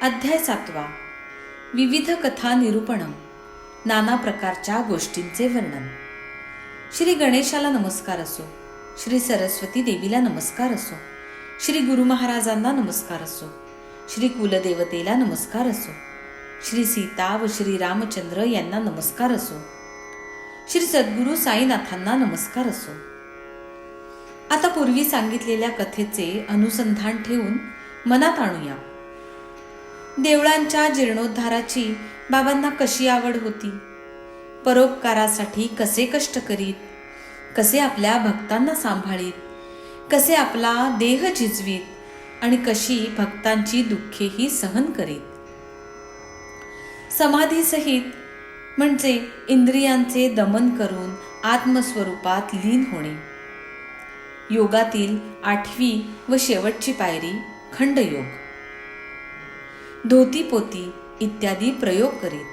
अध्याय 7. विविध कथा निरूपणम. नाना प्रकारच्या गोष्टींचे वर्णन. श्री गणेशाला नमस्कार असो, श्री सरस्वती देवीला नमस्कार असो, श्री गुरु महाराजांना नमस्कार असो, श्री कुलदेवतेला नमस्कार असो, श्री सीता व श्री रामचंद्र यांना नमस्कार असो, श्री सद्गुरू साईनाथांना नमस्कार असो. आता पूर्वी सांगितलेल्या कथेचे अनुसंधान ठेवून मनात आणूया. देवळांच्या जीर्णोद्धाराची बाबांना कशी आवड होती, परोपकारासाठी कसे कष्ट करीत, कसे आपल्या भक्तांना सांभाळीत, कसे आपला देह झिजवीत आणि कशी भक्तांची दुःखेही सहन करीत. समाधीसहित म्हणजे इंद्रियांचे दमन करून आत्मस्वरूपात लीन होणे. योगातील 8वी व शेवटची पायरी खंडयोग. धोतीपोती इत्यादी प्रयोग करीत.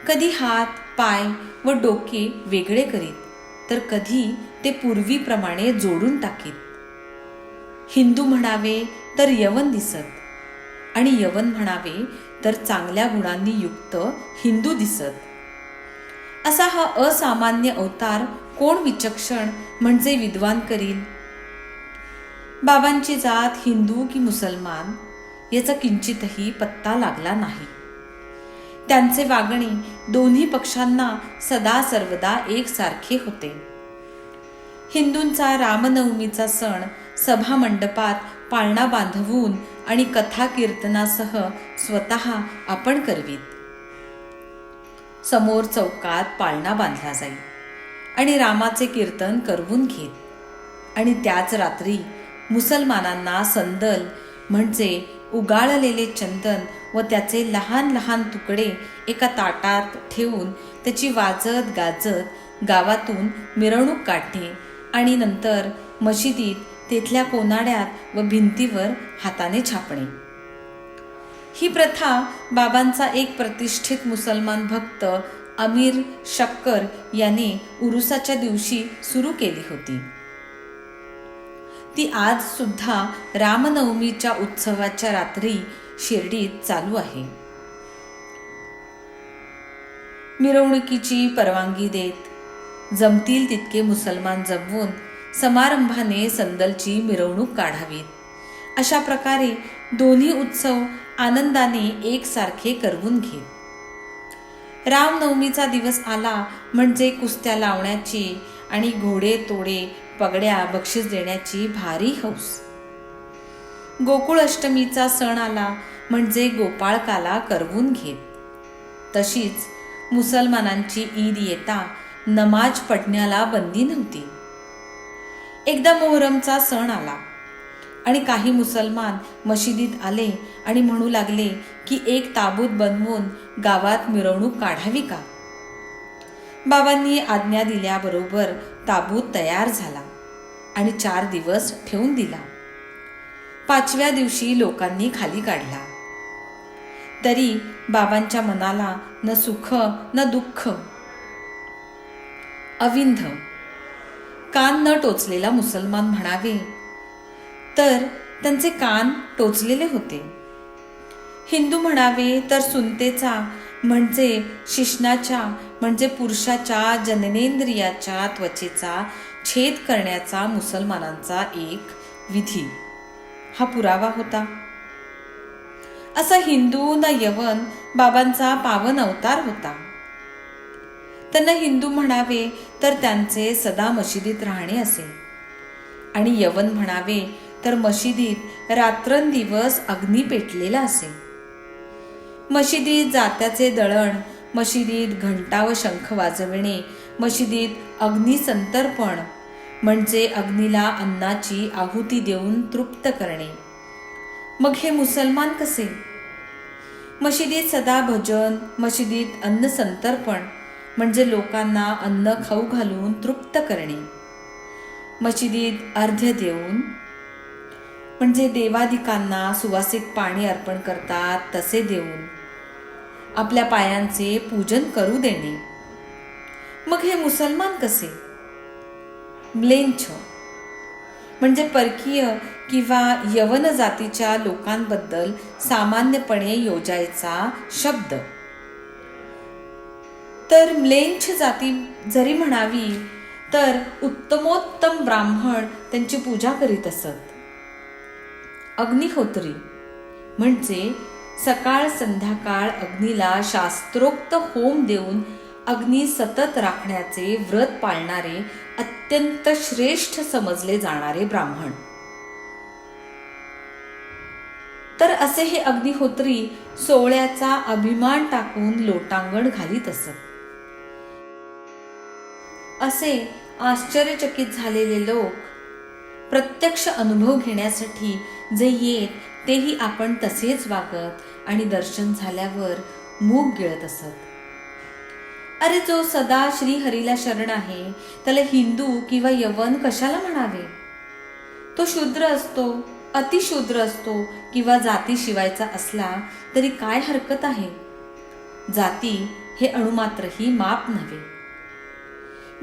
कधी हात, पाय व डोके वेगळे करीत, तर कधी ते पूर्वीप्रमाणे जोडून टाकीत. हिंदू म्हणावे तर यवन दिसत आणि यवन म्हणावे तर चांगल्या गुणांनी युक्त हिंदू दिसत. असा हा असामान्य अवतार कोण विचक्षण म्हणजे विद्वान करील? बाबांची जात हिंदू की मुसलमान याचा किंचितही पत्ता लागला नाही. त्यांचे वागणे दोन्ही पक्षांना सदा सर्वदा एकसारखे होते. हिंदूंचा रामनवमीचा सण सभा मंडपात पाळणा बांधवून आणि कथा कीर्तनासह स्वतः आपण करवीत. समोर चौकात पाळणा बांधला जाई आणि रामाचे कीर्तन करवून घेत आणि त्याच रात्री मुसलमानांना संदल म्हणजे उगाळलेले चंदन व त्याचे लहान लहान तुकडे एका ताटात ठेवून त्याची वाजत गाजत गावातून मिरवणूक काढणे आणि नंतर मशिदीत तेथल्या कोनाड्यात व भिंतीवर हाताने छापणे. ही प्रथा बाबांचा एक प्रतिष्ठित मुसलमान भक्त अमीर शक्कर याने उरुसाच्या दिवशी सुरू केली होती. ती आज सुद्धा रामनवमीच्या उत्सवाच्या रात्री शिर्डीत चालू आहे. मिरवणुकीची परवानगी देत जमतील तितके मुसलमान जमवून समारंभाने संदलची मिरवणूक काढावीत. अशा प्रकारे दोन्ही उत्सव आनंदाने एकसारखे करवून घेत. रामनवमीचा दिवस आला म्हणजे कुस्त्या लावण्याची आणि घोडे तोडे पगड्या बक्षीस देण्याची भारी हौस. गोकुळ अष्टमीचा सण आला म्हणजे गोपाळकाला करवून घेत. तशीच मुसलमानांची ईद येता नमाज पढण्याला बंदी नव्हती. एकदा मोहरमचा सण आला आणि काही मुसलमान मशिदीत आले आणि म्हणू लागले की एक ताबूत बनवून गावात मिरवणूक काढावी का? बाबांनी आज्ञा दिल्याबरोबर ताबूत तयार झाला आणि 4 दिवस ठेवून दिला. 5व्या दिवशी लोकांनी खाली काढला. तरी बाबांच्या मनाला न सुख न दुःख. अविंध कान न टोचलेला मुसलमान म्हणावे तर त्यांचे कान टोचलेले होते. हिंदू म्हणावे तर सुनतेचा म्हणजे शिश्नाच्या म्हणजे पुरुषाच्या जननेंद्रियाच्या त्वचेचा छेद करण्याचा मुसलमानांचा एक विधी हा पुरावा होता. असा हिंदू न यवन बाबांचा पावन अवतार होता. त्यांना हिंदू म्हणावे तर त्यांचे सदा मशिदीत राहणे असे आणि यवन म्हणावे तर मशिदीत रात्रंदिवस अग्नी पेटलेला असे. मशिदीत जात्याचे दळण, मशिदीत घंटा व शंख वाजविणे, मशिदीत अग्निसंतर्पण म्हणजे अग्नीला अन्नाची आहुती देऊन तृप्त करणे. मग हे मुसलमान कसे? मशिदीत सदा भजन, मशिदीत अन्न संतर्पण म्हणजे लोकांना अन्न खाऊ घालून तृप्त करणे, मशिदीत अर्घ्य देऊन म्हणजे देवादिकांना सुवासिक पाणी अर्पण करतात तसे देऊन आपल्या पायांचे पूजन करू देणे. मग हे मुसलमान कसे? म्लेंछ म्हणजे परकीय किंवा यवन जातीच्या लोकांबद्दल सामान्यपणे योजायचा शब्द. तर म्लेंछ जाती जरी म्हणावी तर उत्तमोत्तम ब्राह्मण त्यांची पूजा करीत असत. अग्निहोत्री म्हणजे सकाळ संध्याकाळ अग्नीला शास्त्रोक्त होम देऊन अग्नी सतत राखण्याचे व्रत पाळणारे अत्यंत श्रेष्ठ समजले जाणारे ब्राह्मण. तर असे हे अग्निहोत्री सोहळ्याचा अभिमान टाकून लोटांगण घालीत असत. असे आश्चर्यचकित झालेले लोक प्रत्यक्ष अनुभव घेण्यासाठी जे येत तेही आपण तसेच वागत आणि दर्शन झाल्यावर मूग गिळत असत. अरे, जो सदा श्री हरीला शरण आहे त्याला हिंदू किंवा यवन कशाला म्हणावे? तो शूद्र असतो, अतिशूद्र असतो किंवा जाती शिवायचा असला तरी काय हरकत आहे? जाती हे अणुमात्रही माप नव्हे.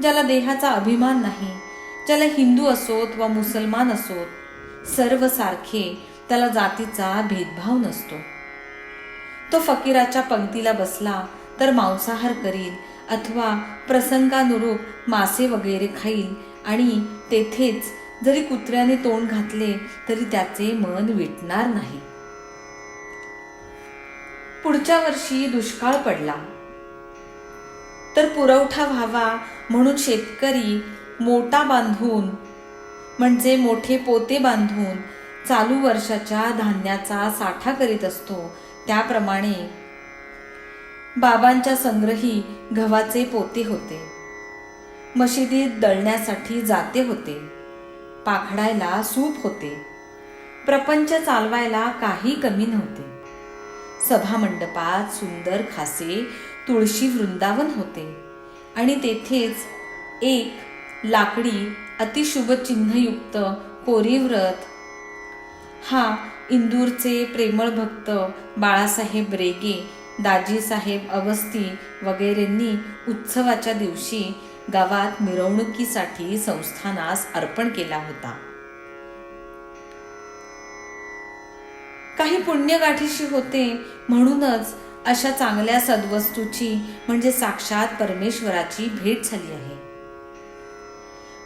ज्याला देहाचा अभिमान नाही, ज्याला हिंदू असोत वा मुसलमान असोत, सर्व सारखे, त्याला जातीचा भेदभाव नसतो. तो फकीराच्या पंक्तीला बसला तर मांसाहार करील अथवा प्रसंगानुरूप मासे वगैरे खाईल आणि तेथेच जरी कुत्र्याने तोंड घातले तरी त्याचे मन विटणार नाही. पुढच्या वर्षी दुष्काळ पडला तर पुरवठा व्हावा म्हणून शेतकरी मोटा बांधून म्हणजे मोठे पोते बांधून चालू वर्षाच्या धान्याचा साठा करीत असतो. त्याप्रमाणे बाबांच्या संग्रही गव्हाचे पोते होते, मशिदीत दळण्यासाठी जाते होते, पाखडायला सूप होते, प्रपंच चालवायला काही कमी नव्हते. सभामंडपात सुंदर खासे तुळशी वृंदावन होते आणि तेथेच एक लाकडी अतिशुभ चिन्हयुक्त कोरीव्रत हा इंदूरचे प्रेमळ भक्त बाळासाहेब रेगे, दाजीसाहेब अवस्थी वगैरेंनी उत्सवाच्या दिवशी गावात मिरवणुकीसाठी संस्थानास अर्पण केला होता. काही पुण्यगाठीशी होते म्हणूनच अशा चांगल्या सद्वस्तूची म्हणजे साक्षात परमेश्वराची भेट झाली आहे.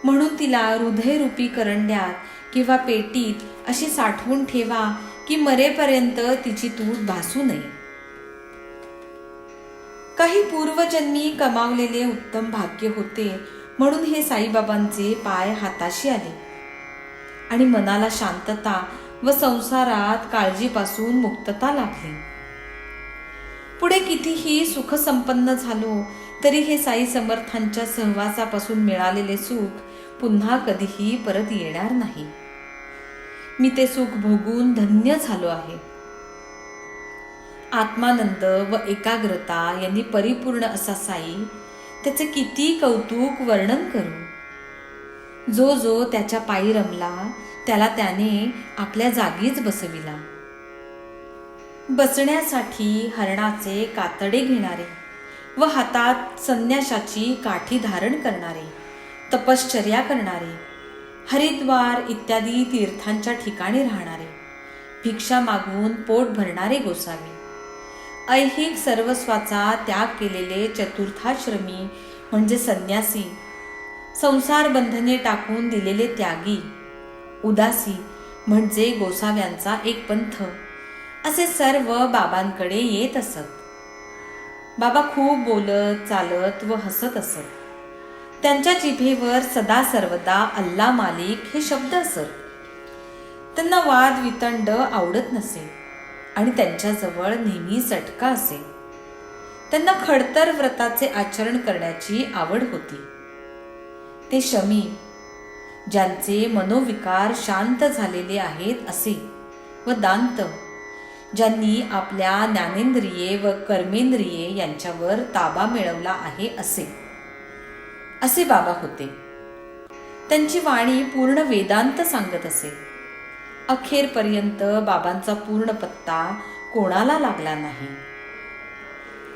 म्हणून तिला हृदयरूपी करंड्यात किंवा पेटीत अशी साठवून ठेवा की मरेपर्यंत तिची तूट भासू नये. काही पूर्वजन्मी कमावलेले उत्तम भाग्य होते म्हणून हे साईबाबांचे पाय हाताशी आले आणि मनाला शांतता व संसारात काळजीपासून मुक्तता लाभली. पुढे कितीही सुखसंपन्न झालो तरी हे साई समर्थांच्या सहवासापासून मिळालेले सुख पुन्हा कधीही परत येणार नाही. मी ते सुख भोगून धन्य झालो आहे. आत्मानंद व एकाग्रता यांनी परिपूर्ण असा साई, त्याचे किती कौतुक वर्णन करू. जो जो त्याच्या पायी रमला त्याला त्याने आपल्या जागीच बसविला. बसण्यासाठी हरणाचे कातडे घेणारे व हातात संन्याशाची काठी धारण करणारे, तपश्चर्या करणारे, हरिद्वार इत्यादी तीर्थांच्या ठिकाणी राहणारे, भिक्षा मागून पोट भरणारे गोसावी, ऐहिक सर्वस्वाचा त्याग केलेले चतुर्थाश्रमी म्हणजे संन्यासी, संसार बंधने टाकून दिलेले त्यागी, उदासी म्हणजे गोसाव्यांचा एक पंथ, असे सर्व बाबांकडे येत असत. बाबा खूप बोलत चालत व हसत असत. त्यांच्या जिभेवर सदा सर्वदा अल्ला मालिक हे शब्द असत. त्यांना वाद वितंड आवडत नसे आणि त्यांच्याजवळ नेहमी चटका असे. त्यांना खडतर व्रताचे आचरण करण्याची आवड होती. ते शमी, ज्यांचे मनोविकार शांत झालेले आहेत असे, व दांत, ज्यांनी आपल्या ज्ञानेंद्रिये व कर्मेंद्रिये यांच्यावर ताबा मिळवला आहे असे बाबा होते. त्यांची वाणी पूर्ण वेदांत सांगत असे. अखेरपर्यंत बाबांचा पूर्ण पत्ता कोणाला लागला नाही.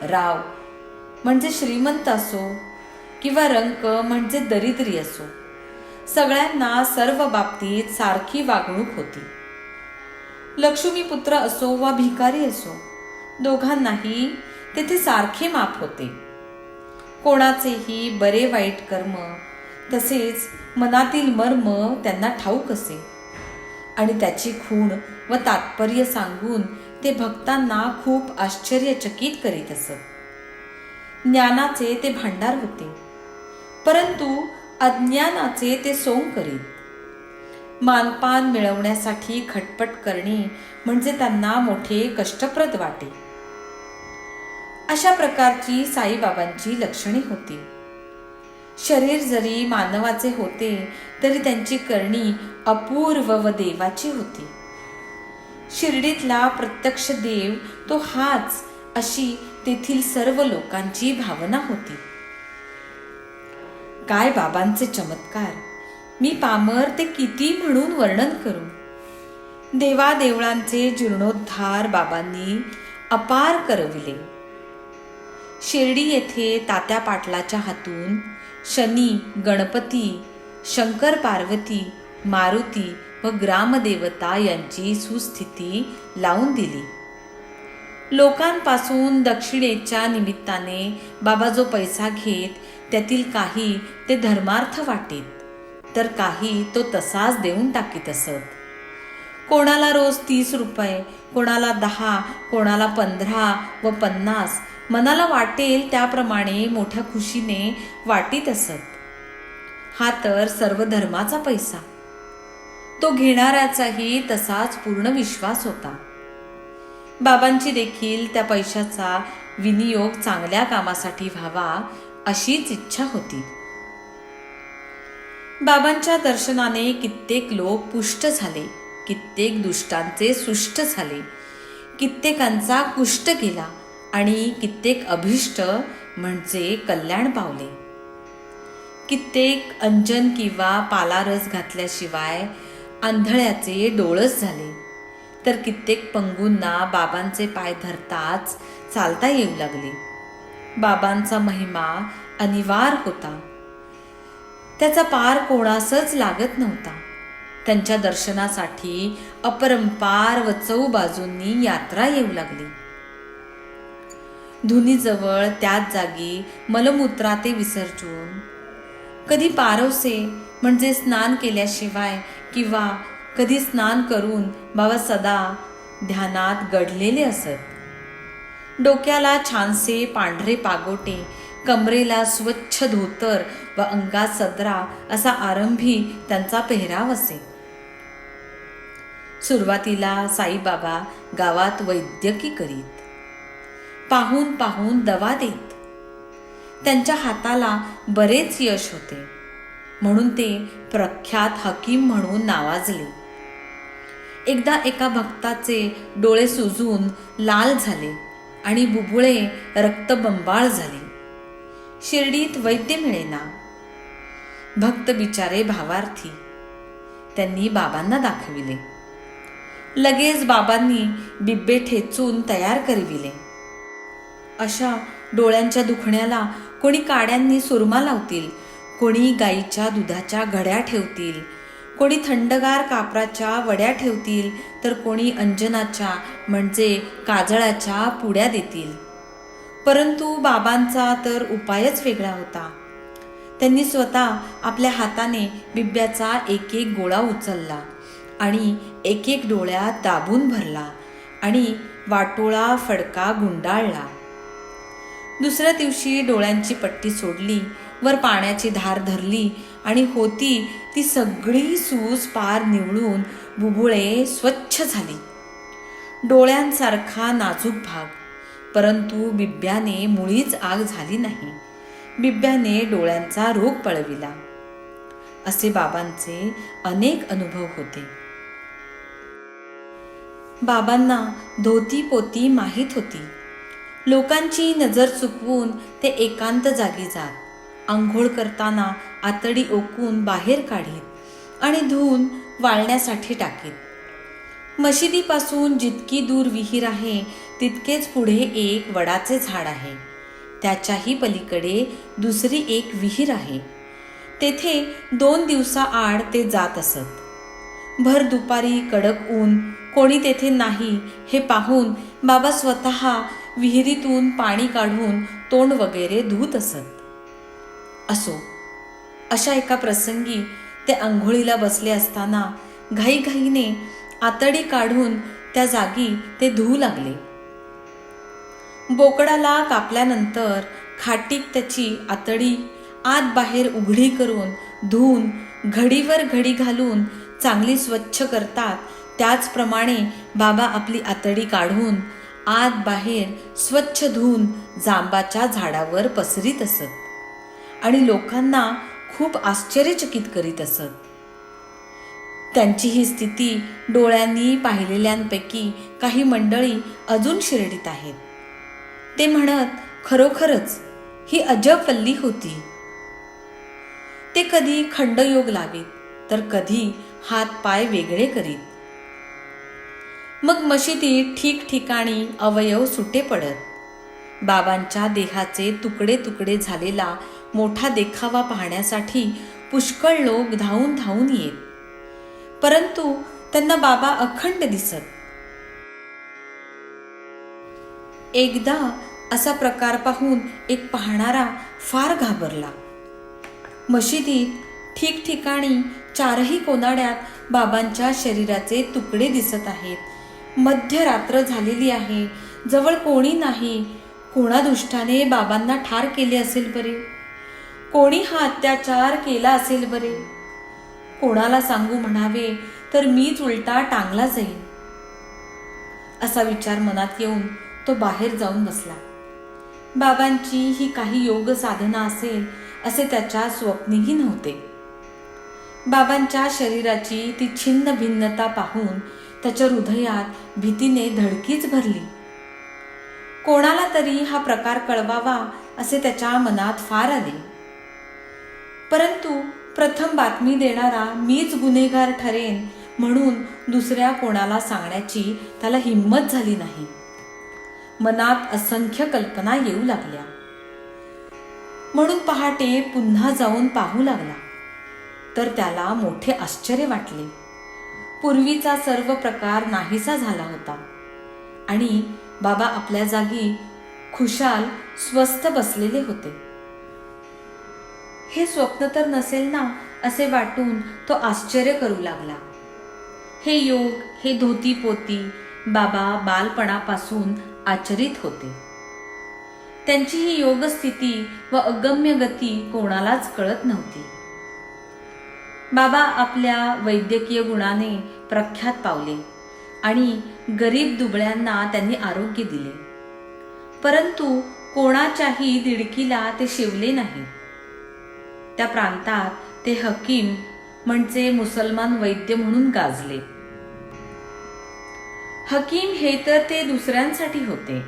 राव म्हणजे श्रीमंत असो किंवा रंक म्हणजे दरिद्री असो, सगळ्यांना सर्व बाबतीत सारखी वागणूक होती. लक्ष्मीपुत्र असो वा भिकारी असो, दोघांनाही तेथे सारखे माप होते. कोणाचेही बरे वाईट कर्म तसेच मनातील मर्म त्यांना ठाऊक असे आणि त्याची खूण व तात्पर्य सांगून ते भक्तांना खूप आश्चर्यचकित करीत असत. ज्ञानाचे ते भांडार होते, परंतु अज्ञानाचे ते सोंग करीत. मानपान मिळवण्यासाठी खटपट करणे म्हणजे त्यांना मोठे कष्टप्रद वाटे. अशा प्रकारची साईबाबांची लक्षणे होती. शरीर जरी मानवाचे होते तरी त्यांची करणी अपूर्व व देवाची होती. शिर्डीतला प्रत्यक्ष देव तो हाच, अशी तेथील सर्व लोकांची भावना होती. काय बाबांचे चमत्कार! मी पामर ते किती म्हणून वर्णन करू. देवादेवळांचे जीर्णोद्धार बाबांनी अपार करविले. शिर्डी येथे तात्या पाटलाच्या हातून शनी, गणपती, शंकर पार्वती, मारुती व ग्रामदेवता यांची सुस्थिती लावून दिली. लोकांपासून दक्षिणेच्या निमित्ताने बाबा जो पैसा घेत त्यातील काही ते धर्मार्थ वाटीत, तर काही तो तसाच देऊन टाकीत असत. कोणाला रोज 30 रुपये, कोणाला 10, कोणाला 15 व 50 मनाला वाटेल त्याप्रमाणे मोठ्या खुशीने वाटीत असत. हा तर सर्व धर्माचा पैसा. तो घेणाऱ्याचाही तसाच पूर्ण विश्वास होता. बाबांची देखील त्या पैशाचा विनियोग चांगल्या कामासाठी व्हावा अशीच इच्छा होती. बाबांच्या दर्शनाने कित्येक लोक पुष्ट झाले, कित्येक दुष्टांचे सुष्ट झाले, कित्येकांचा कुष्ट गेला आणि कित्येक अभिष्ट म्हणजे कल्याण पावले. कित्येक अंजन किंवा पालारस घातल्याशिवाय आंधळ्याचे डोळस झाले, तर कित्येक पंगूंना बाबांचे पाय धरताच चालता येऊ लागले. बाबांचा महिमा अनिवार्य होता, त्याचा पार कोणासच लागत नव्हता. त्यांच्या दर्शनासाठी अपरंपार व चौबाजूंनी यात्रा येऊ लागली. धुनीजवळ त्याच जागी मलमूत्राते विसर्जून, कधी पारवसे म्हणजे स्नान केल्याशिवाय किंवा कधी स्नान करून बाबा सदा ध्यानात गढलेले असत. डोक्याला छानसे पांढरे पागोटे, कमरेला स्वच्छ धोतर व अंगात सदरा असा आरंभी त्यांचा पेहराव असे. सुरुवातीला साईबाबा गावात वैद्यकी करीत, पाहून पाहून दवा देत. त्यांच्या हाताला बरेच यश होते, म्हणून ते प्रख्यात हकीम म्हणून नावाजले. एकदा एका भक्ताचे डोळे सुजून लाल झाले आणि बुबुळे रक्तबंबाळ झाले. शिर्डीत वैद्य मिळेना. भक्त बिचारे भावार्थी. त्यांनी बाबांना दाखविले. लगेच बाबांनी बिब्बे ठेचून तयार करविले. अशा डोळ्यांच्या दुखण्याला कोणी काड्यांनी सुरमा लावतील, कोणी गाईच्या दुधाच्या घड्या ठेवतील, कोणी थंडगार कापराच्या वड्या ठेवतील, तर कोणी अंजनाच्या म्हणजे काजळाच्या पुड्या देतील. परंतु बाबांचा तर उपायच वेगळा होता. त्यांनी स्वतः आपल्या हाताने बिब्याचा एक एक गोळा उचलला आणि एक एक डोळ्यात दाबून भरला आणि वाटोळा फडका गुंडाळला. दुसऱ्या दिवशी डोळ्यांची पट्टी सोडली, वर पाण्याची धार धरली आणि होती ती सगळी सूज पार निवळून बुबुळे स्वच्छ झाली. डोळ्यांसारखा नाजूक भाग, परंतु बिब्याने मुळीच आग झाली नाही. बिब्याने डोळ्यांचा रोग पळविला. असे बाबांचे अनेक अनुभव होते. बाबांना धोती पोती माहीत होती. लोकांची नजर चुकवून ते एकांत जागी जात. आंघोळ करताना आतडी ओकून बाहेर काढीत आणि धुवून वाळण्यासाठी टाकीत. मशिदीपासून जितकी दूर विहीर आहे तितकेच पुढे एक वडाचे झाड आहे. त्याच्याही पलीकडे दुसरी एक विहीर आहे. तेथे 2 दिवसाआड ते जात असत. भर दुपारी कडक ऊन, कोणी तेथे नाही हे पाहून बाबा स्वतः विहिरीतून पाणी काढून तोंड वगैरे धुत असत. असो, अशा एका प्रसंगी ते अंघोळीला बसले असताना घाईघाईने आतडी काढून त्या जागी ते धुवू लागले. बोकडाला कापल्यानंतर खाटीत त्याची आतडी आत बाहेर उघडी करून धुवून घडीवर घडी घालून चांगली स्वच्छ करतात, त्याचप्रमाणे बाबा आपली आतडी काढून आत बाहेर स्वच्छ धुवून जांबाच्या झाडावर पसरीत असत आणि लोकांना खूप आश्चर्यचकित करीत असत. त्यांची ही स्थिती डोळ्यांनी पाहिलेल्यांपैकी काही मंडळी अजून शिर्डीत आहेत. ते म्हणत, खरोखरच ही अजब वल्ली होती. ते कधी खंडयोग लावीत तर कधी हात पाय वेगळे करीत. मग मशिदीत ठिकठिकाणी अवयव सुटे पडत. बाबांच्या देहाचे तुकडे तुकडे झालेला मोठा देखावा पाहण्यासाठी पुष्कळ लोक धावून धावून येत, परंतु त्यांना बाबा अखंड दिसत. एकदा असा प्रकार पाहून एक पाहणारा फार घाबरला. मशिदीत ठिकठिकाणी 4ही कोनाड्यात बाबांच्या शरीराचे तुकडे दिसत आहेत. मध्यरात्र झालेली आहे, जवळ कोणी नाही. कोणा दुष्टाने बाबांना ठार केले असेल बरे? कोणी हा अत्याचार केला असेल बरे? कोणाला सांगू म्हणावे तर मीच उलटा टांगला जाईल. असा विचार मनात येऊन तो बाहेर जाऊन बसला. बाबांची ही काही योग साधना असेल असे त्याच्या स्वप्नीही नव्हते. बाबांच्या शरीराची ती छिन्न भिन्नता पाहून त्याच्या हृदयात भीतीने धडकीच भरली. कोणाला तरी हा प्रकार कळवावा असे त्याच्या मनात फार आले, परंतु प्रथम बातमी देणारा मीच गुन्हेगार ठरेन म्हणून दुसऱ्या कोणाला सांगण्याची त्याला हिंमत झाली नाही. मनात असंख्य कल्पना येऊ लागल्या. म्हणून पहाटे पुन्हा जाऊन पाहू लागला तर त्याला मोठे आश्चर्य वाटले. पूर्वीचा सर्व प्रकार नाहीसा झाला होता आणि बाबा आपल्या जागी खुशाल स्वस्थ बसलेले होते. हे स्वप्न तर नसेल ना असे वाटून तो आश्चर्य करू लागला. हे योग, हे धोती पोती बाबा बालपणापासून आचरित होते. त्यांची ही योग स्थिती व अगम्य गती कोणालाच कळत नव्हती. बाबा आपल्या वैद्यकीय गुणाने प्रख्यात पावले आणि गरीब दुबळ्यांना त्यांनी आरोग्य दिले, परंतु कोणाच्याही दिडकीला ते शिवले नाही. त्या प्रांतात ते हकीम म्हणजे मुसलमान वैद्य म्हणून गाजले. हकीम हे तर ते दुसऱ्यांसाठी होते,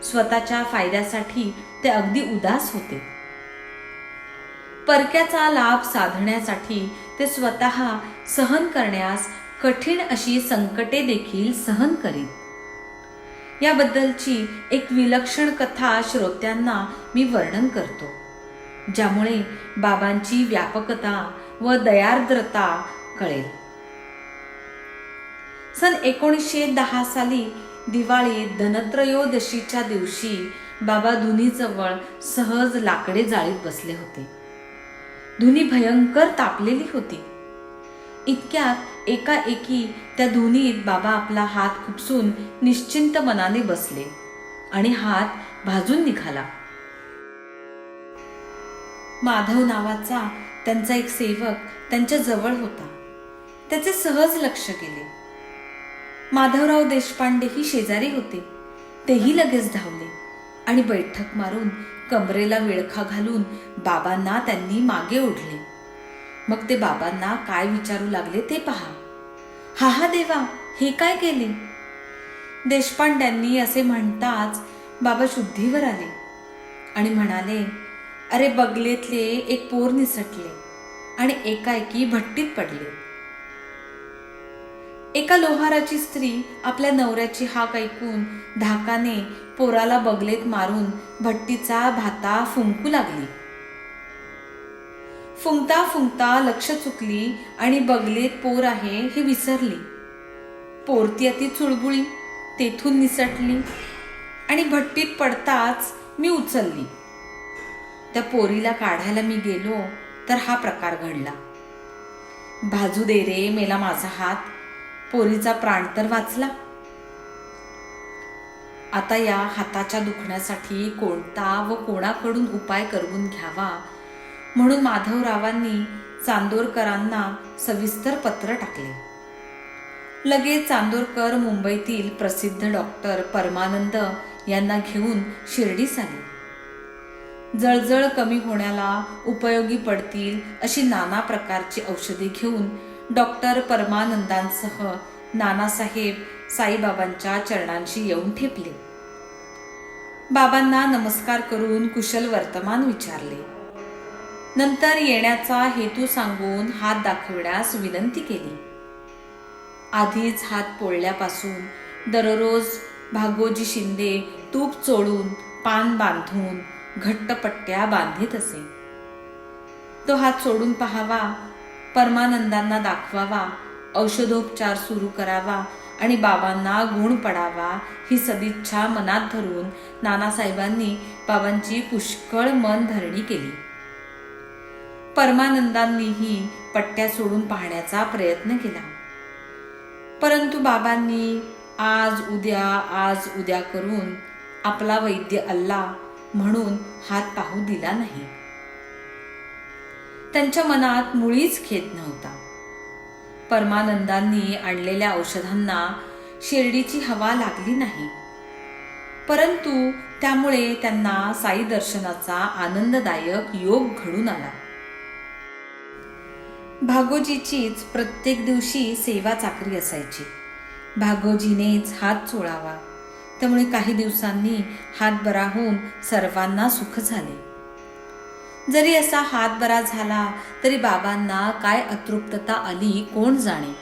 स्वतःच्या फायद्यासाठी ते अगदी उदास होते. परक्याचा लाभ साधण्यासाठी ते स्वतः सहन करण्यास कठीण अशी संकटे देखील सहन करीत. याबद्दलची एक विलक्षण कथा श्रोत्यांना मी वर्णन करतो, ज्यामुळे बाबांची व्यापकता व दयार्द्रता कळेल. सन 1910 साली दिवाळीत धनत्रयोदशीच्या दिवशी बाबा धुनीजवळ सहज लाकडे जाळीत बसले होते. धुनी भयंकर तापलेली होती. इतक्यात एकाएकी त्या धुनीत बाबा आपला हात खुपसून निश्चिंत मनाने बसले आणि हात भाजून निघाला. माधव नावाचा त्यांचा एक सेवक त्यांच्या जवळ होता. त्याचे सहज लक्ष गेले. माधवराव देशपांडेही शेजारी होते. तेही लगेच धावले आणि बैठक मारून कमरेला विळखा घालून बाबांना त्यांनी मागे ओढले. मग ते बाबांना काय विचारू लागले ते पहा. हा हा देवा, हे काय केले? देशपांड्यांनी असे म्हणताच बाबा शुद्धीवर आले आणि म्हणाले, अरे बगलेतले एक पोर निसटले आणि एकाएकी भट्टीत पडले. एका लोहाराची स्त्री आपल्या नवऱ्याची हाक ऐकून धाकाने पोराला बगलेत मारून भट्टीचा भाता फुंकू लागली. फुंकता फुंकता लक्ष चुकली आणि बगलेत पोर आहे हे विसरली. पोरती अति चुळबुळी तेथून निसटली आणि भट्टीत पडताच मी उचलली. त्या पोरीला काढायला मी गेलो तर हा प्रकार घडला. भाजू दे रे मेला माझा हात, पोरीचा प्राण तर वाचला. आता या हाताच्या दुखण्यासाठी कोणता व कोणाकडून उपाय करून घ्यावा म्हणून माधवरावांनी चांदोरकरांना सविस्तर पत्र टाकले. लगेच चांदोरकर मुंबईतील प्रसिद्ध डॉक्टर परमानंद यांना घेऊन शिर्डीस आले. जळजळ कमी होण्याला उपयोगी पडतील अशी नाना प्रकारची औषधे घेऊन डॉक्टर परमानंदांसह नानासाहेब साईबाबांच्या चरणांशी येऊन ठेपले. बाबांना नमस्कार करून कुशल वर्तमान विचारले. नंतर येण्याचा हेतू सांगून हात दाखविण्यास विनंती केली. आधीच हात पोळल्यापासून दररोज भागोजी शिंदे तूप चोळून पान बांधून घट्ट पट्ट्या बांधित असे. तो हात सोडून पहावा, परमानंदांना दाखवावा, औषधोपचार सुरू करावा आणि बाबांना गुण पडावा ही सदिच्छा मनात धरून नानासाहेबांनी बाबांची पुष्कळ मन धरणी केली. परमानंदांनीही पट्ट्या सोडून पाहण्याचा प्रयत्न केला, परंतु बाबांनी आज उद्या करून आपला वैद्य अल्ला म्हणून हात पाहू दिला नाही. त्यांच्या मनात मुळीच खेद नव्हता. परमानंदांनी आणलेल्या औषधांना शिर्डीची हवा लागली नाही, परंतु त्यामुळे त्यांना साई दर्शनाचा आनंददायक योग घडून आला. भागोजीचीच प्रत्येक दिवशी सेवा चाकरी असायची. भागोजीनेच हात चोळावा, त्यामुळे काही दिवसांनी हात बरा होऊन सर्वांना सुख झाले. जरी असा हात बरा झाला तरी बाबांना काय अतृप्तता आली कोण जाणे.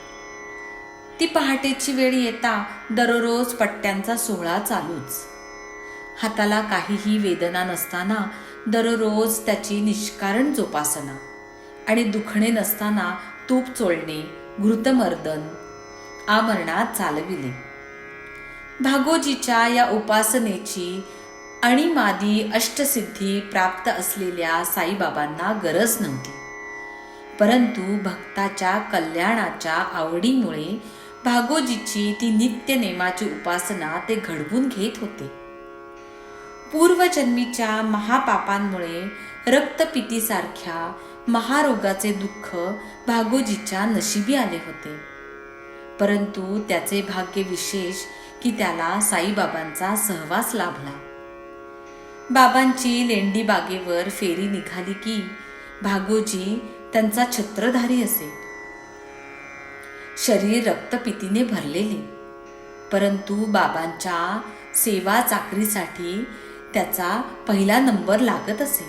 ती पहाटेची वेळ येता दररोज पट्ट्यांचा सोहळा चालूच. हाताला काहीही वेदना नसताना दररोज त्याची निष्कारण जोपासना आणि दुखणे नसताना तूप चोळणे, घृतमर्दन आमरणात चालविले. भागोजीच्या या उपासनेची अणिमादी अष्टसिद्धी प्राप्त असलेल्या साईबाबांना गरज नव्हती, परंतु भक्ताच्या कल्याणाच्या आवडीमुळे भागोजीची ती नित्य नेमाची उपासना ते घडवून घेत होते. पूर्वजन्मीच्या महापापांमुळे रक्तपितीसारख्या महारोगाचे दुःख भागोजीच्या नशिबी आले होते, परंतु त्याचे भाग्य विशेष की त्याला साईबाबांचा सहवास लाभला. बाबांची लेंडी बागेवर फेरी निघाली की भागोजी त्यांचा छत्रधारी असे. शरीर रक्तपितीने भरलेले, परंतु बाबांच्या सेवा चाकरीसाठी त्याचा पहिला नंबर लागत असे.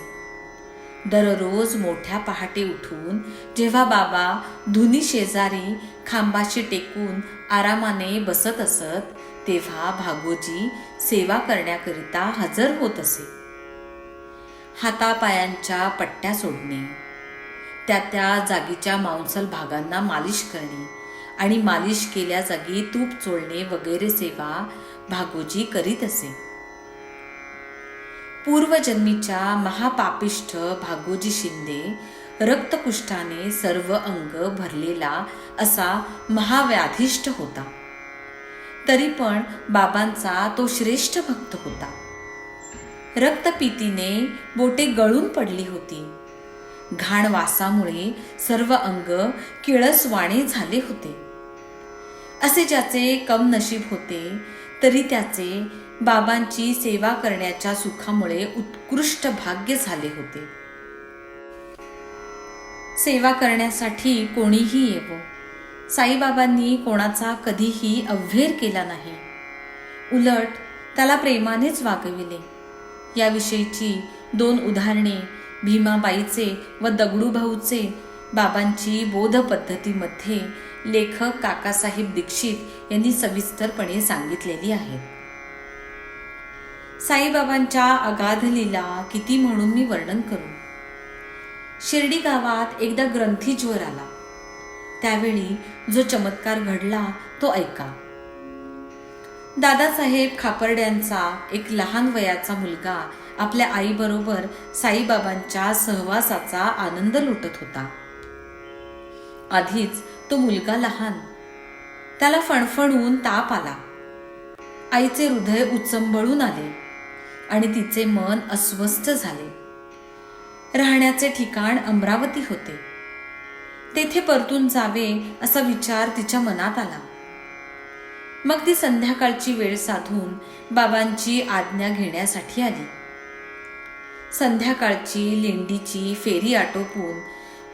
दररोज मोठ्या पहाटे उठून जेव्हा बाबा धुनी शेजारी खांबाशी टेकून आरामाने बसत असत, तेव्हा भागोजी सेवा करण्याकरिता हजर होत असे. हातापायांच्या पट्ट्या सोडणे, त्या जागीच्या मांसल भागांना मालिश करणे आणि मालिश केल्या जागी तूप चोळणे वगैरे सेवा भागोजी करीत असे. पूर्वजन्मीच्या महापापिष्ठ भागोजी शिंदे रक्तकुष्ठाने सर्व अंग भरलेला असा महाव्याधिष्ठ होता. तरी पण बाबांचा तो श्रेष्ठ भक्त होता. रक्तपितीने बोटे गळून पडली होती. घाण वासामुळे सर्व अंग किळसवाणे झाले होते. असे ज्याचे कम नशीब होते, तरी त्याचे बाबांची सेवा करण्याच्या सुखामुळे उत्कृष्ट भाग्य झाले होते. सेवा करण्यासाठी कोणीही येवो, साईबाबांनी कोणाचा कधीही अव्हेर केला नाही. उलट त्याला प्रेमानेच वागविले. याविषयीची 2 उदाहरणे भीमाबाईचे व दगडूभाऊचे बाबांची बोध पद्धतीमध्ये लेखक काकासाहेब दीक्षित यांनी सविस्तरपणे सांगितलेली आहेत. साईबाबांच्या अगाध लीला किती म्हणून मी वर्णन करू. शिर्डी गावात एकदा ग्रंथीज्वर आला. त्यावेळी जो चमत्कार घडला तो ऐका. दादासाहेब खापर्ड्यांचा एक लहान वयाचा मुलगा आपल्या आईबरोबर साईबाबांच्या सहवासाचा आनंद लुटत होता. आधीच तो मुलगा लहान, त्याला फणफणून ताप आला. आईचे हृदय उचंबळून आले आणि तिचे मन अस्वस्थ झाले. राहण्याचे ठिकाण अमरावती होते. तेथे परतून जावे असा विचार तिच्या मनात आला. मग ती संध्याकाळची वेळ साधून बाबांची आज्ञा घेण्यासाठी आली. संध्याकाळची लेंडीची फेरी आटोपून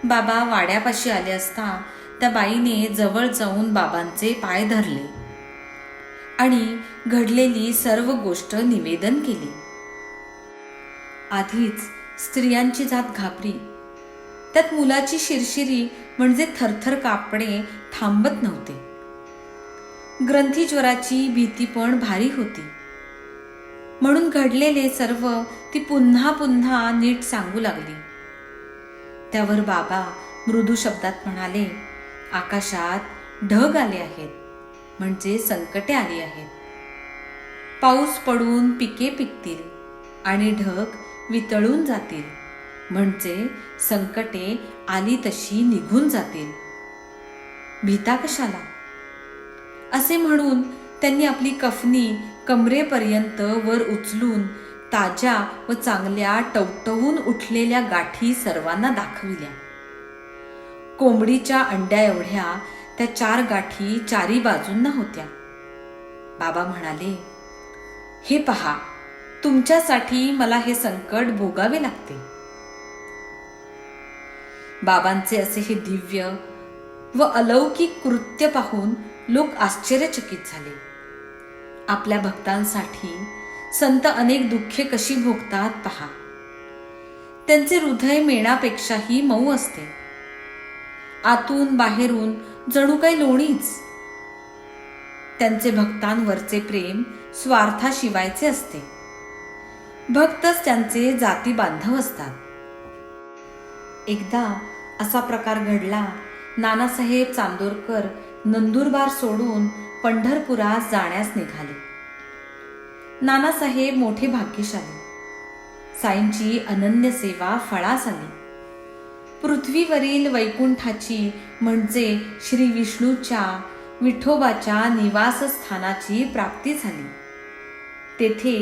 बाबा वाड्यापाशी आले असता त्या बाईने जवळ जाऊन बाबांचे पाय धरले आणि घडलेली सर्व गोष्ट निवेदन केली. आधीच स्त्रियांची जात घाबरी, त्यात मुलाची शिरशिरी म्हणजे थरथर कापणे थांबत नव्हते. ग्रंथीज्वराची भीती पण भारी होती. म्हणून घडलेले सर्व ती पुन्हा पुन्हा नीट सांगू लागली. त्यावर बाबा मृदू शब्दात म्हणाले, आकाशात ढग आले आहेत म्हणजे संकटे आली आहेत. पाऊस पडून पिके पिकतील आणि ढग वितळून जातील म्हणजे संकटे आली तशी निघून जातील. भीता कशाला? असे म्हणून त्यांनी आपली कफनी कमरेपर्यंत वर उचलून ताज्या व चांगल्या टवटवून उठलेल्या गाठी सर्वांना दाखविल्या. कोंबडीच्या अंड्या एवढ्या त्या 4 गाठी चारी बाजूंना होत्या. बाबा म्हणाले, हे पहा, तुमच्यासाठी मला हे संकट भोगावे लागते. बाबांचे असे हे दिव्य व अलौकिक कृत्य पाहून लोक आश्चर्यचकित झाले. आपल्या भक्तांसाठी संत अनेक दुःखे कशी भोगतात पहा. त्यांचे हृदय मेणापेक्षाही मऊ असते. आतून बाहेरून जणू काही लोणीच. त्यांचे भक्तांवरचे प्रेम स्वार्थाशिवायचे असते. भक्तच त्यांचे जाती बांधव असतात. एकदा असा प्रकार घडला. नानासाहेब चांदोरकर नंदुरबार सोडून पंढरपुरास जाण्यास निघाले. नानासाहेब मोठे भाग्यशाली. साईंची अनन्य सेवा फळास आली. पृथ्वीवरील वैकुंठाची म्हणजे श्री विष्णूच्या विठोबाच्या निवासस्थानाची प्राप्ती झाली. तेथे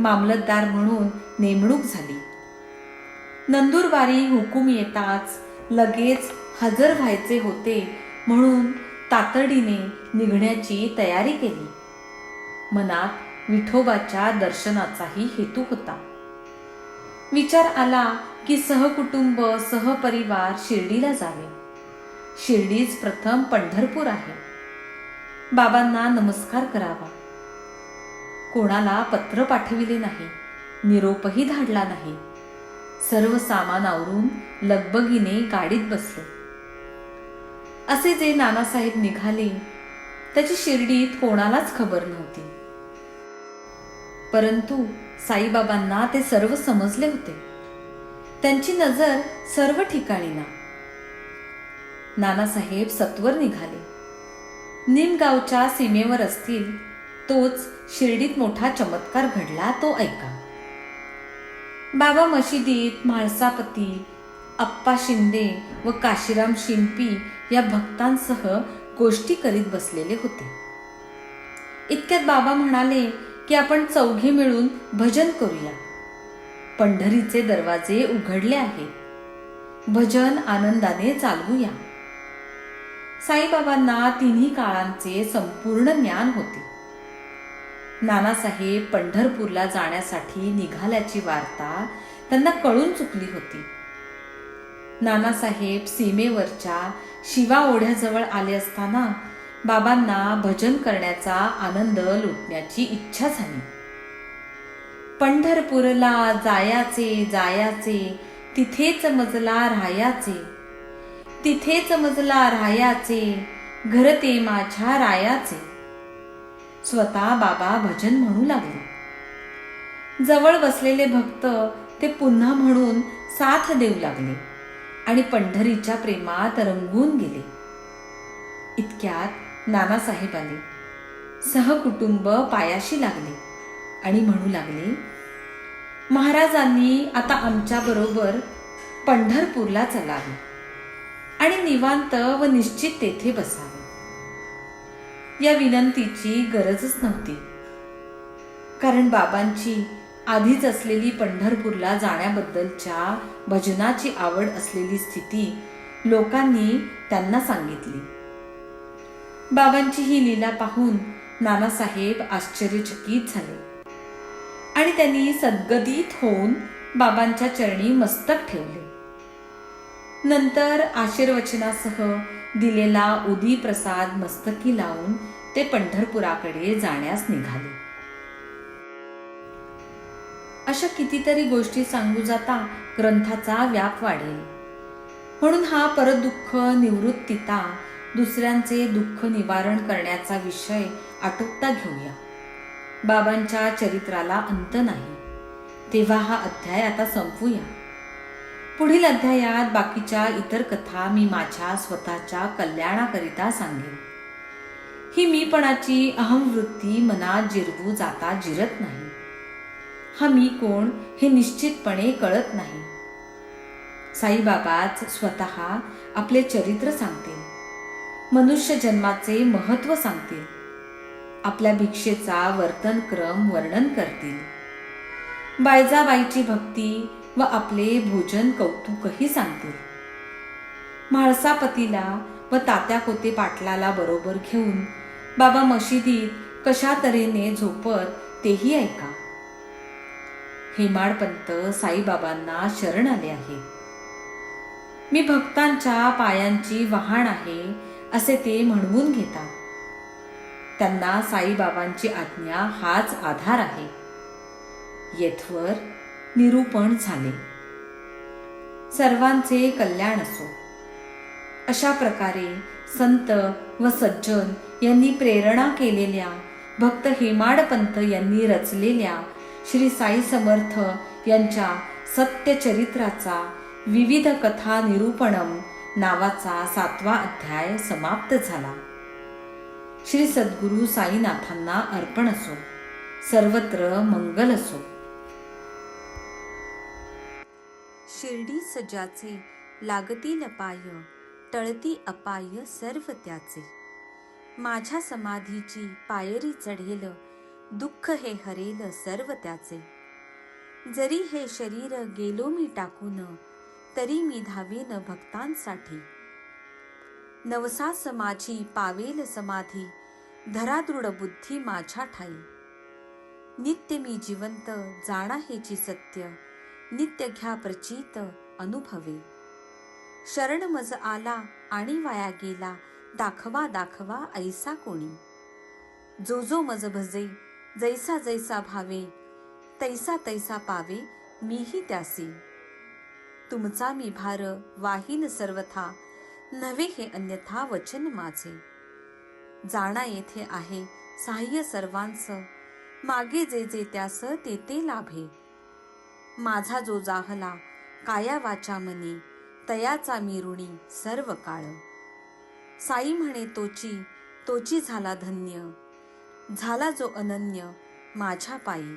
मामलतदार म्हणून नेमणूक झाली. नंदुरबारी हुकूम येताच लगेच हजर व्हायचे होते म्हणून तातडीने निघण्याची तयारी केली. मनात विठोबाच्या दर्शनाचाही हेतू होता. विचार आला की सहकुटुंब सहपरिवार शिर्डीला जावे. शिर्डीच प्रथम पंढरपूर आहे. बाबांना नमस्कार करावा. कोणाला पत्र पाठविले नाही, निरोपही धाडला नाही. सर्व सामान आवरून लगबगीने गाडीत बसले. असे जे नानासाहेब निघाले त्याची शिर्डीत कोणालाच खबर नव्हती. परंतु साईबाबांना ते सर्व समजले होते. त्यांची नजर सर्व ठिकाणी ना. नानासाहेब सत्वर निघाले. निमगावच्या सीमेवर असतील तोच शिर्डीत मोठा चमत्कार घडला तो ऐका. बाबा मशिदीत म्हाळसापती, अप्पा शिंदे व काशीराम शिंपी या भक्तांसह गोष्टी करीत बसलेले होते. इतक्यात बाबा म्हणाले की आपण चौघे मिळून भजन करूया. पंढरीचे दरवाजे उघडले आहेत. भजन आनंदाने चालवूया. साईबाबांना तिन्ही काळांचे संपूर्ण ज्ञान होते. नानासाहेब पंढरपूरला जाण्यासाठी निघाल्याची वार्ता त्यांना कळून चुकली होती. नानासाहेब सीमेवरच्या शिवा ओढ्याजवळ आले असताना बाबांना भजन करण्याचा आनंद लुटण्याची इच्छा झाली. पंढरपूरला जायाचे जायाचे, तिथेच मजला राहायाचे, तिथेच मजला राहायाचे, घर ते माझ्या रायाचे. स्वतः बाबा भजन म्हणू लागले. जवळ बसलेले भक्त ते पुन्हा म्हणून साथ देऊ लागले. आणि पंढरीच्या प्रेमात रंगून गेले. इतक्यात नानासाहेब आले. सहकुटुंब पायाशी लागले आणि म्हणू लागले, महाराजांनी आता आमच्या बरोबर पंढरपूरला चलावे आणि निवांत व निश्चित तेथे बसावे. या विनंतीची गरजच नव्हती, कारण बाबांची आधीच असलेली पंढरपूरला जाण्याबद्दलच्या भजनाची आवड असलेली स्थिती लोकांनी त्यांना सांगितली. बाबांची ही लीला पाहून नानासाहेब आश्चर्यचकित झाले आणि त्यांनी सद्गदित होऊन बाबांच्या चरणी मस्तक ठेवले. नंतर आशीर्वचनासह दिलेला उदी प्रसाद मस्तकी लावून ते पंढरपुराकडे जाण्यास निघाले. अशा कितीतरी गोष्टी सांगू जाता ग्रंथाचा व्याप वाढेल, म्हणून हा परदुःख निवृत्तिता, दुसऱ्यांचे दुःख निवारण करण्याचा विषय आटोपता घेऊया. बाबांच्या चरित्राला अंत नाही, तेव्हा हा अध्याय आता संपवूया. पुढील अध्यायात बाकीच्या इतर कथा मी माझ्या स्वतःच्या कल्याणाकरिता सांगेन. ही मीपणाची अहंवृत्ती मनात जिरवू जाता जिरत नाही. हा मी कोण हे निश्चितपणे कळत नाही. साईबाबाच स्वतः आपले चरित्र सांगतील, मनुष्य जन्माचे महत्त्व सांगतील, आपल्या भिक्षेचा वर्तनक्रम वर्णन करतील, बायजाबाईची भक्ती व आपले भोजन कौतुकही सांगतील. म्हाळसापतीला व तात्या कोते पाटलाला बरोबर घेऊन बाबा मशिदीत कशा तऱ्हेने झोपत तेही ऐका. हेमाडपंत साईबाबांना शरण आले आहे. मी भक्तांच्या पायांची वहाण आहे असे ते म्हणवून घेतात. त्यांना साईबाबांची आज्ञा हाच आधार आहे. येथवर निरूपण झाले. सर्वांचे कल्याण असो. अशा प्रकारे संत व सज्जन यांनी प्रेरणा केलेल्या, भक्त हेमाडपंत यांनी रचलेल्या श्री साई समर्थ यांच्या सत्यचरित्राचा विविध कथा निरूपणम नावाचा 7वा अध्याय समाप्त झाला. श्री सद्गुरु साईनाथांना अर्पण असो. सर्वत्र मंगल असो. शिर्डी सजाचे लागतील पाय, टळती अपाय सर्व त्याचे. माझ्या समाधीची पायरी चढेल, दुःख हे हरेल सर्व त्याचे. जरी हे शरीर गेलो मी टाकून, तरी मी धावेन भक्तांसाठी. नवसास माझी पावेल समाधी, धरा दृढ बुद्धी माझ्या ठाई. नित्य मी जिवंत जाणा हेची सत्य, नित्य घ्या प्रचित अनुभवे. शरण मज आला आणि वाया गेला, दाखवा दाखवा ऐसा कोणी. जो जो मज भजे जैसा जैसा भावे, तैसा तैसा पावे मीही त्यासी. तुमचा मी भार वाहीन सर्वथा, नव्हे हे अन्यथा वचन माझे. जाणा येथे आहे सहाय्य सर्वांचं, मागे जे जे त्यास ते ते लाभे. माझा जो जाहला काया वाचा मनी, तयाचा मी ऋणी सर्व काळ. साई म्हणे तोची तोची झाला धन्य, झाला जो अनन्य माझ्या पायी.